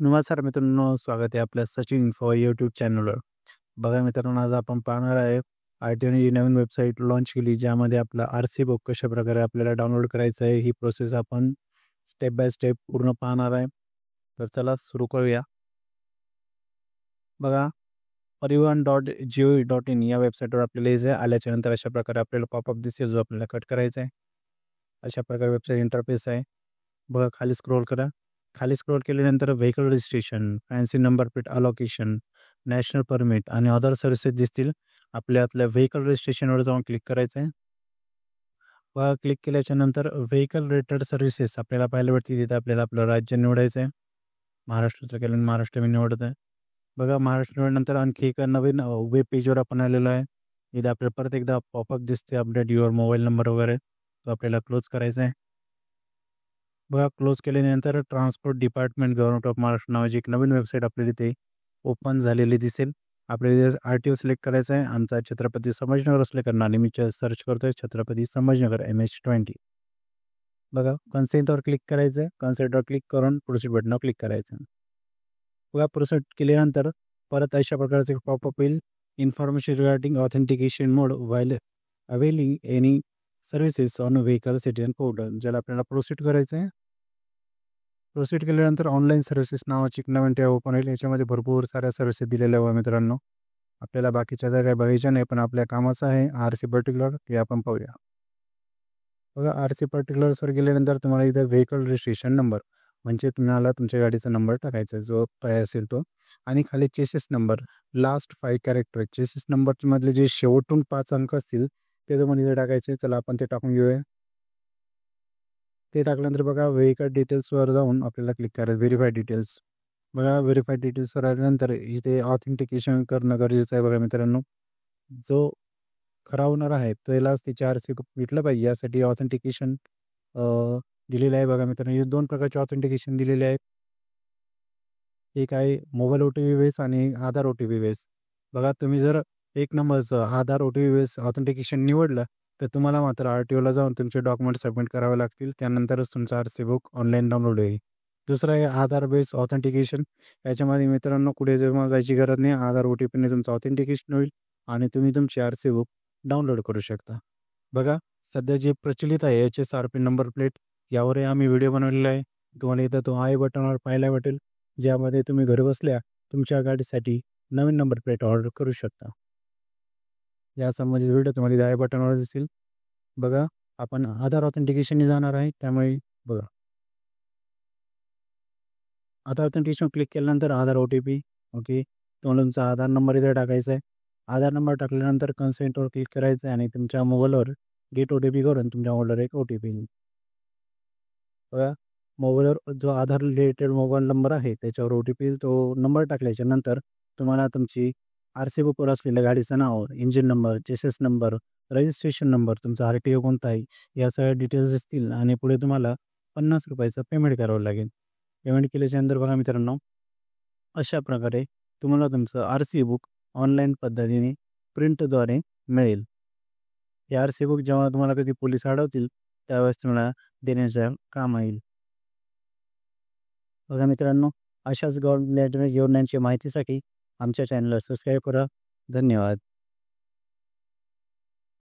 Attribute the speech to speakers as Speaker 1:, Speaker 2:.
Speaker 1: नमस्कार मित्रांनो, स्वागत आहे आपल्या सचिन इन्फो यूट्यूब चॅनलवर. बघा मित्रांनो, आज आपण पाहणार आहे आर-टी-ओने नवीन वेबसाईट लॉन्च केली, ज्यामध्ये आपला आर-सी बुक कशाप्रकारे आपल्याला डाउनलोड करायचं आहे, ही प्रोसेस आपण स्टेप बाय स्टेप पूर्ण पाहणार आहे. तर चला सुरू करूया. बघा, परिवहन.gov.in या वेबसाईटवर आपल्याला यायचं आहे. आल्याच्यानंतर अशा प्रकारे आपल्याला पॉपअप दिसेल, जो आपल्याला कट करायचा आहे. अशा प्रकारे वेबसाईट इंटरफेस आहे. बघा, खाली स्क्रोल करा. खाली स्क्रोल केल्यानंतर vehicle registration, fancy number plate allocation, national permit आणि अदर सर्व्हिसेस दिसतील. आपल्या व्हेइकल रजिस्ट्रेशनवर जाऊन क्लिक करायचं आहे. बघा, क्लिक केल्याच्यानंतर व्हेइकल रिलेटेड सर्व्हिसेस आपल्याला पाहायला भेटतील. तिथे आपल्याला आपलं राज्य निवडायचं आहे. महाराष्ट्राचं केल्यानं महाराष्ट्र मी निवडत आहे. बघा, महाराष्ट्र निवडल्यानंतर आणखी एका नवीन वेब पेजवर आपण आलेलो आहे. इथे आपल्याला परत एकदा पॉपअप दिसते, अपडेट युअर मोबाईल नंबर वगैरे. तो आपल्याला क्लोज करायचा आहे. बघा, क्लोज केल्यानंतर transport department government of Maharashtra नावाची एक नवीन वेबसाईट आपल्याला इथे ओपन झालेली दिसेल. आपल्याला इथे आर-टी-ओ सिलेक्ट करायचा आहे. आमचा छत्रपती संभाजीनगर सिलेक्ट करणार आणि मी सर्च करतोय छत्रपती संभाजीनगर MH20. बघा, कन्सेंटवर क्लिक करायचं आहे. कन्सेंटवर क्लिक करून प्रोसीड बटनावर क्लिक करायचं. बघा, प्रोसीड केल्यानंतर परत अशा प्रकारचे एक पॉपअप येईल. Information regarding authentication mode while availing any services on vehicle citizen portal, ज्याला आपल्याला प्रोसीड करायचं आहे. प्रोसीड केल्यानंतर ऑनलाईन सर्व्हिसेस नावाची एक नवीन टॅब ओपन होईल. याच्यामध्ये भरपूर साऱ्या सर्व्हिसेस दिलेल्या आहे मित्रांनो. आपल्याला बाकीच्या जर काही बघायच्या नाही, पण आपल्या कामाचं आहे आर-सी पर्टिक्युलर, ते आपण पाहूया. बघा, आर-सी पर्टिक्युलर्सवर गेल्यानंतर तुम्हाला इथं व्हेइकल रजिस्ट्रेशन नंबर, म्हणजे तुम्हाला तुमच्या गाडीचा नंबर टाकायचा आहे, जो पाहिजे असेल तो. आणि खाली chassis number, last 5 character. Chassis नंबरमधले जे शेवटून 5 अंक असतील ते तुम्हाला इथे टाकायचे. चला आपण ते टाकून घेऊया. ते टाकल्यानंतर बघा, व्हेइकल डिटेल्सवर जाऊन आपल्याला क्लिक करायचं, व्हेरीफाय डिटेल्स. बघा, व्हेरीफाय डिटेल्सवर आल्यानंतर इथे ऑथेंटिकेशन करणं गरजेचं आहे. बघा मित्रांनो, जो खरा होणार आहे त्यालाच त्याची आर-सी भेटलं पाहिजे, यासाठी ऑथेंटिकेशन दिलेलं आहे. बघा मित्रांनो, हे 2 प्रकारचे ऑथेंटिकेशन दिलेले आहेत. एक आहे मोबाईल ओ-टी-पी बेस आणि आधार ओ-टी-पी बेस. बघा, तुम्ही जर 1 नंबरचं आधार ओ-टी-पी बेस ऑथेंटिकेशन निवडलं, तर तुम्हाला मात्र आर-टी-ओला जाऊन तुमचे डॉक्युमेंट सबमिट करावे लागतील. त्यानंतरच तुमचं आर-सी बुक ऑनलाईन डाउनलोड होईल. दुसरं आहे आधार बेस ऑथेंटिकेशन. याच्यामध्ये मित्रांनो कुठे जेव्हा जायची गरज नाही. आधार ओ-टी-पीने तुमचं ऑथेंटिकेशन होईल आणि तुम्ही तुमची आर-सी बुक डाउनलोड करू शकता. बघा, सध्या जे प्रचलित आहे HSRP नंबर प्लेट, यावरही आम्ही व्हिडिओ बनवलेला आहे. तुम्हाला इथं तो आय बटनवर पाहायला भेटेल, ज्यामध्ये तुम्ही घरबसल्या तुमच्या गाडीसाठी नवीन नंबर प्लेट ऑर्डर करू शकता. या संबंधित व्हिडिओ तुम्हाला इथे आय बटनवर दिसेल. बघा, आपण आधार ऑथेंटिकेशनने जाणार आहे, त्यामुळे बघा, आधार ऑथेंटिकेशन क्लिक केल्यानंतर आधार ओ-टी-पी, ओके, तुम्हाला तुमचा आधार नंबर इथे टाकायचा आहे. आधार नंबर टाकल्यानंतर कन्सेंटवर क्लिक करायचं आहे आणि तुमच्या मोबाईलवर गेट ओ-टी-पी करून तुमच्या मोबाईलवर एक ओ-टी-पी येईल. बघा, मोबाईलवर जो आधार रिलेटेड मोबाईल नंबर आहे त्याच्यावर ओ-टी-पी, तो नंबर टाकल्याच्या नंतर तुम्हाला तुमची आर-सी बुकवर असलेल्या गाडीचं नाव, engine number, chassis number, registration number, तुमचा आर-टी-ओ कोणता आहे, या सगळ्या डिटेल्स असतील आणि पुढे तुम्हाला ₹50चं पेमेंट करावं लागेल. पेमेंट केल्याच्यानंतर बघा मित्रांनो, अशा प्रकारे तुम्हाला तुमचं आर-सी बुक ऑनलाईन पद्धतीने प्रिंटद्वारे मिळेल. हे आर-सी बुक जेव्हा तुम्हाला कधी पोलीस अडवतील, त्यावेळेस तुम्हाला देण्याचं काम येईल. बघा मित्रांनो, अशाच गव्हर्नमेंट योजनांची माहितीसाठी आमच्या चॅनलला सबस्क्राईब करा. धन्यवाद.